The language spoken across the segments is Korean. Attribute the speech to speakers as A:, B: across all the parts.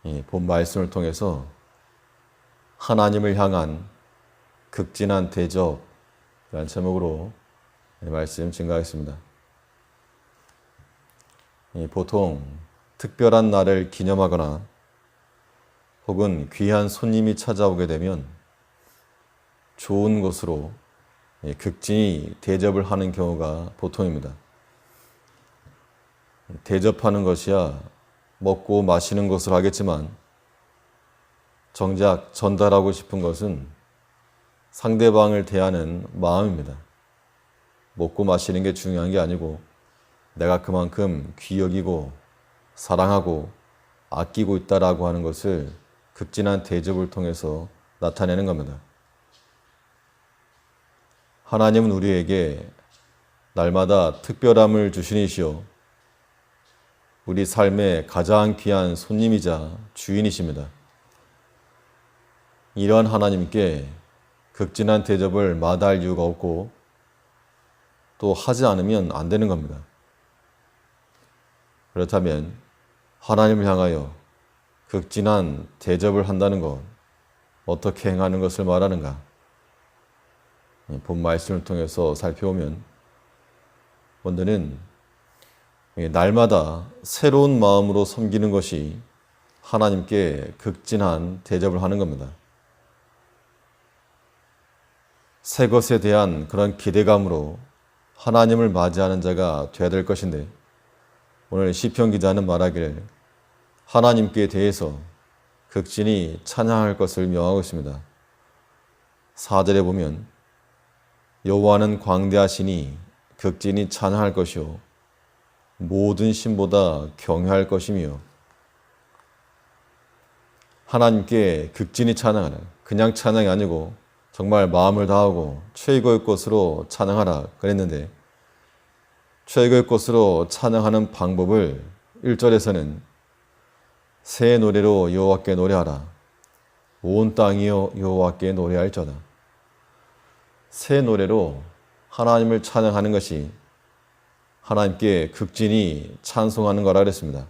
A: 이 본 말씀을 통해서 하나님을 향한 극진한 대접이라는 제목으로 말씀 증가하겠습니다. 보통 특별한 날을 기념하거나 혹은 귀한 손님이 찾아오게 되면 좋은 곳으로 극진히 대접을 하는 경우가 보통입니다. 대접하는 것이야 먹고 마시는 것으로 하겠지만 정작 전달하고 싶은 것은 상대방을 대하는 마음입니다. 먹고 마시는 게 중요한 게 아니고 내가 그만큼 귀 여기고 사랑하고 아끼고 있다라고 하는 것을 극진한 대접을 통해서 나타내는 겁니다. 하나님은 우리에게 날마다 특별함을 주시니시오. 우리 삶의 가장 귀한 손님이자 주인이십니다. 이러한 하나님께 극진한 대접을 마다할 이유가 없고 또 하지 않으면 안 되는 겁니다. 그렇다면 하나님을 향하여 극진한 대접을 한다는 것, 어떻게 행하는 것을 말하는가? 본 말씀을 통해서 살펴보면 먼저는 날마다 새로운 마음으로 섬기는 것이 하나님께 극진한 대접을 하는 겁니다. 새 것에 대한 그런 기대감으로 하나님을 맞이하는 자가 되어야 될 것인데 오늘 시편 기자는 말하기를 하나님께 대해서 극진히 찬양할 것을 명하고 있습니다. 4절에 보면 여호와는 광대하시니 극진히 찬양할 것이요 모든 신보다 경외할 것이며 하나님께 극진히 찬양하라. 그냥 찬양이 아니고 정말 마음을 다하고 최고의 것으로 찬양하라 그랬는데 최고의 것으로 찬양하는 방법을 1절에서는 새 노래로 여호와께 노래하라. 온 땅이여 여호와께 노래할지어다. 새 노래로 하나님을 찬양하는 것이 하나님께 극진히 찬송하는 거라 그랬습니다.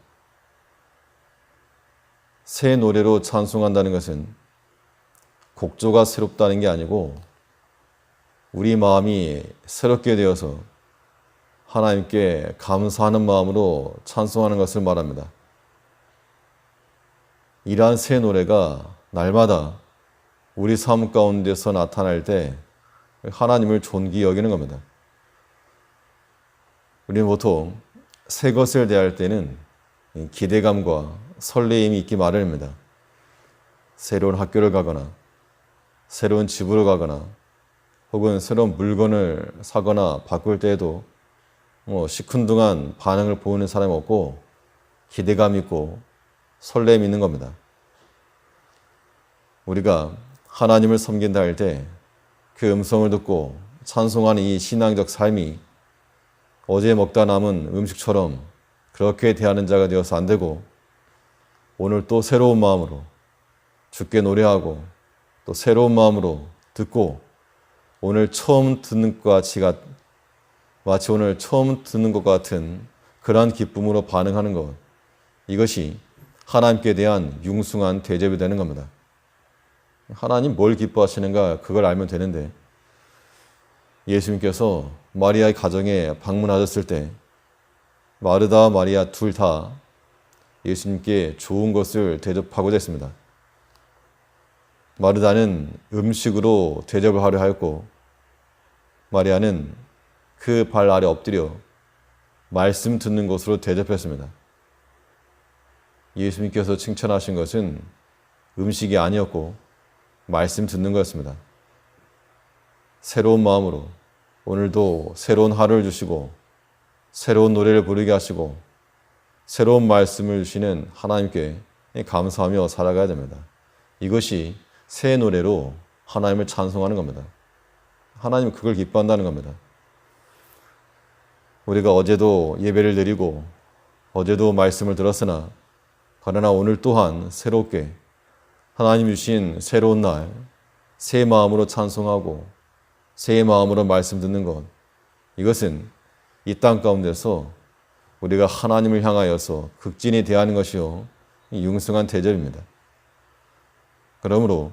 A: 새 노래로 찬송한다는 것은 곡조가 새롭다는 게 아니고 우리 마음이 새롭게 되어서 하나님께 감사하는 마음으로 찬송하는 것을 말합니다. 이러한 새 노래가 날마다 우리 삶 가운데서 나타날 때 하나님을 존귀히 여기는 겁니다. 우리는 보통 새 것을 대할 때는 기대감과 설레임이 있기 마련입니다. 새로운 학교를 가거나 새로운 집으로 가거나 혹은 새로운 물건을 사거나 바꿀 때에도 시큰둥한 반응을 보이는 사람이 없고 기대감 있고 설렘이 있는 겁니다. 우리가 하나님을 섬긴다 할 때 그 음성을 듣고 찬송하는 이 신앙적 삶이 어제 먹다 남은 음식처럼 그렇게 대하는 자가 되어서 안 되고 오늘 또 새로운 마음으로 주께 노래하고 또 새로운 마음으로 듣고 오늘 처음 듣는 것 같이 마치 오늘 처음 듣는 것 같은 그러한 기쁨으로 반응하는 것, 이것이 하나님께 대한 융숭한 대접이 되는 겁니다. 하나님 뭘 기뻐하시는가 그걸 알면 되는데 예수님께서 마리아의 가정에 방문하셨을 때 마르다와 마리아 둘 다 예수님께 좋은 것을 대접하고자 했습니다. 마르다는 음식으로 대접을 하려 하였고 마리아는 그 발 아래 엎드려 말씀 듣는 것으로 대접했습니다. 예수님께서 칭찬하신 것은 음식이 아니었고 말씀 듣는 거였습니다. 새로운 마음으로 오늘도 새로운 하루를 주시고 새로운 노래를 부르게 하시고 새로운 말씀을 주시는 하나님께 감사하며 살아가야 됩니다. 이것이 새 노래로 하나님을 찬송하는 겁니다. 하나님은 그걸 기뻐한다는 겁니다. 우리가 어제도 예배를 드리고 어제도 말씀을 들었으나 그러나 오늘 또한 새롭게 하나님 주신 새로운 날 새 마음으로 찬송하고 새 마음으로 말씀 듣는 것, 이것은 이 땅 가운데서 우리가 하나님을 향하여서 극진히 대하는 것이요 융숭한 대접입니다. 그러므로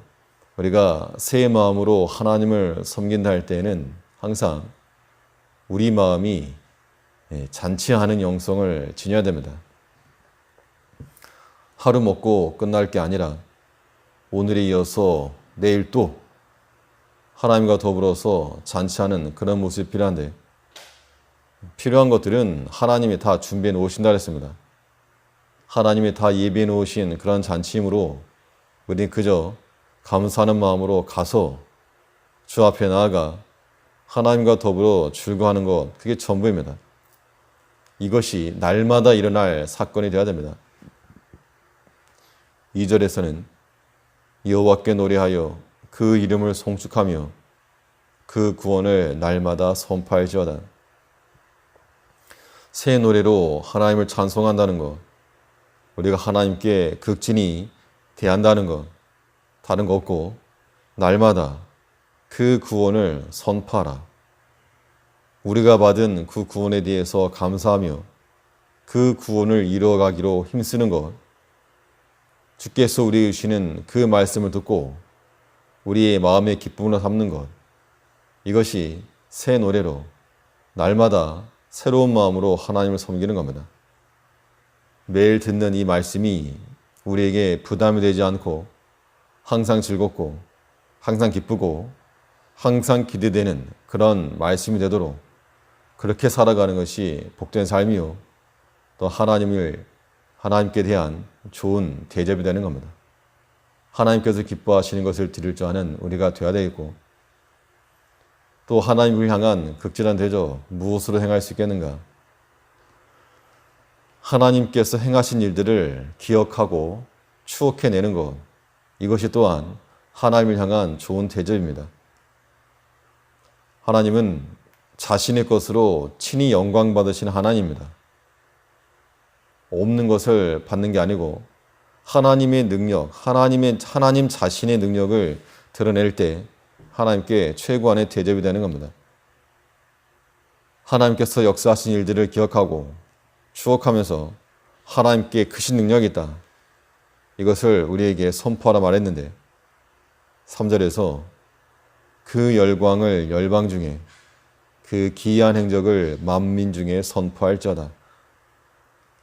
A: 우리가 새 마음으로 하나님을 섬긴다 할 때에는 항상 우리 마음이 잔치하는 영성을 지녀야 됩니다. 하루 먹고 끝날 게 아니라 오늘에 이어서 내일 또 하나님과 더불어서 잔치하는 그런 모습이 필요한데, 필요한 것들은 하나님이 다 준비해 놓으신다 그랬습니다. 하나님이 다 예비해 놓으신 그런 잔치이므로 우리는 그저 감사하는 마음으로 가서 주 앞에 나아가 하나님과 더불어 즐거워하는 것, 그게 전부입니다. 이것이 날마다 일어날 사건이 되어야 됩니다. 2절에서는 여호와께 노래하여 그 이름을 송축하며 그 구원을 날마다 선포할지어다. 새 노래로 하나님을 찬송한다는 것, 우리가 하나님께 극진히 대한다는 것, 다른 거 없고 날마다 그 구원을 선포하라. 우리가 받은 그 구원에 대해서 감사하며 그 구원을 이루어가기로 힘쓰는 것, 주께서 우리에게 주시는 그 말씀을 듣고 우리의 마음의 기쁨으로 삼는 것, 이것이 새 노래로 날마다 새로운 마음으로 하나님을 섬기는 겁니다. 매일 듣는 이 말씀이 우리에게 부담이 되지 않고 항상 즐겁고 항상 기쁘고 항상 기대되는 그런 말씀이 되도록 그렇게 살아가는 것이 복된 삶이요, 또 하나님께 대한 좋은 대접이 되는 겁니다. 하나님께서 기뻐하시는 것을 드릴 줄 아는 우리가 되어야 되겠고, 또 하나님을 향한 극진한 대접, 무엇으로 행할 수 있겠는가? 하나님께서 행하신 일들을 기억하고 추억해내는 것, 이것이 또한 하나님을 향한 좋은 대접입니다. 하나님은 자신의 것으로 친히 영광 받으신 하나님입니다. 없는 것을 받는 게 아니고 하나님의 능력, 하나님 자신의 능력을 드러낼 때 하나님께 최고한의 대접이 되는 겁니다. 하나님께서 역사하신 일들을 기억하고 추억하면서 하나님께 크신 능력이 있다, 이것을 우리에게 선포하라 말했는데 3절에서 그 열광을 열방 중에, 그 기이한 행적을 만민 중에 선포할지어다.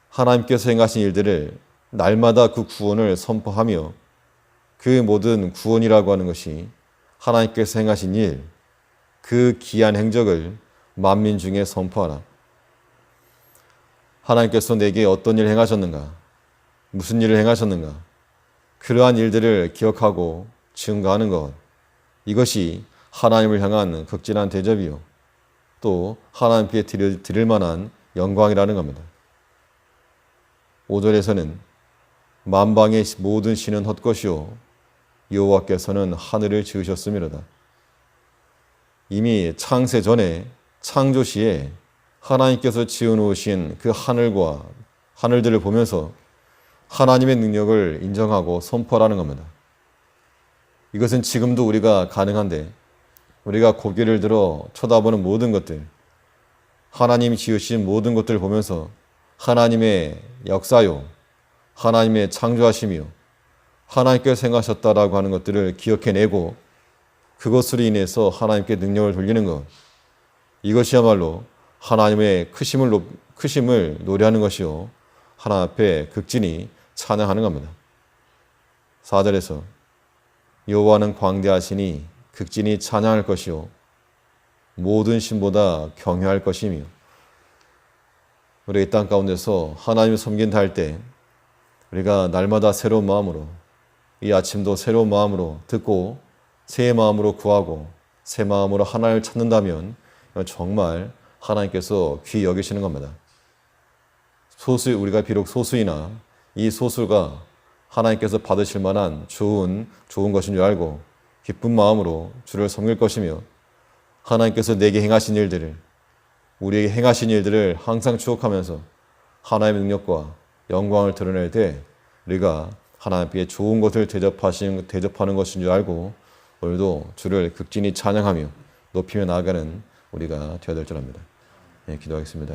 A: 하나님께서 행하신 일들을 날마다 그 구원을 선포하며 그 모든 구원이라고 하는 것이 하나님께서 행하신 일, 그 기이한 행적을 만민 중에 선포하라. 하나님께서 내게 어떤 일을 행하셨는가, 무슨 일을 행하셨는가, 그러한 일들을 기억하고 증거하는 것, 이것이 하나님을 향한 극진한 대접이요, 또 하나님께 드릴 만한 영광이라는 겁니다. 5절에서는 만방의 모든 신은 헛것이요 여호와께서는 하늘을 지으셨음이로다. 이미 창세 전에 창조시에 하나님께서 지어놓으신 그 하늘들을 보면서 하나님의 능력을 인정하고 선포하라는 겁니다. 이것은 지금도 우리가 가능한데, 우리가 고개를 들어 쳐다보는 모든 것들, 하나님이 지으신 모든 것들을 보면서 하나님의 역사요, 하나님의 창조하심이요, 하나님께서 행하셨다라고 하는 것들을 기억해내고 그것으로 인해서 하나님께 능력을 돌리는 것, 이것이야말로 하나님의 크심을 노래하는 것이요, 하나님 앞에 극진히 찬양하는 겁니다. 4절에서 여호와는 광대하시니 극진히 찬양할 것이요 모든 신보다 경외할 것이며, 우리 이 땅 가운데서 하나님을 섬긴다 할 때 우리가 날마다 새로운 마음으로, 이 아침도 새로운 마음으로 듣고 새 마음으로 구하고 새 마음으로 하나님을 찾는다면 정말 하나님께서 귀히 여기시는 겁니다. 우리가 비록 소수이나 이 소수가 하나님께서 받으실 만한 좋은 것인 줄 알고 기쁜 마음으로 주를 섬길 것이며, 하나님께서 내게 행하신 일들을, 우리에게 행하신 일들을 항상 추억하면서 하나님의 능력과 영광을 드러낼 때 우리가 하나님께 좋은 것을 대접하는 것인 줄 알고 오늘도 주를 극진히 찬양하며 높이며 나아가는 우리가 되어야 될 줄 압니다. 기도하겠습니다.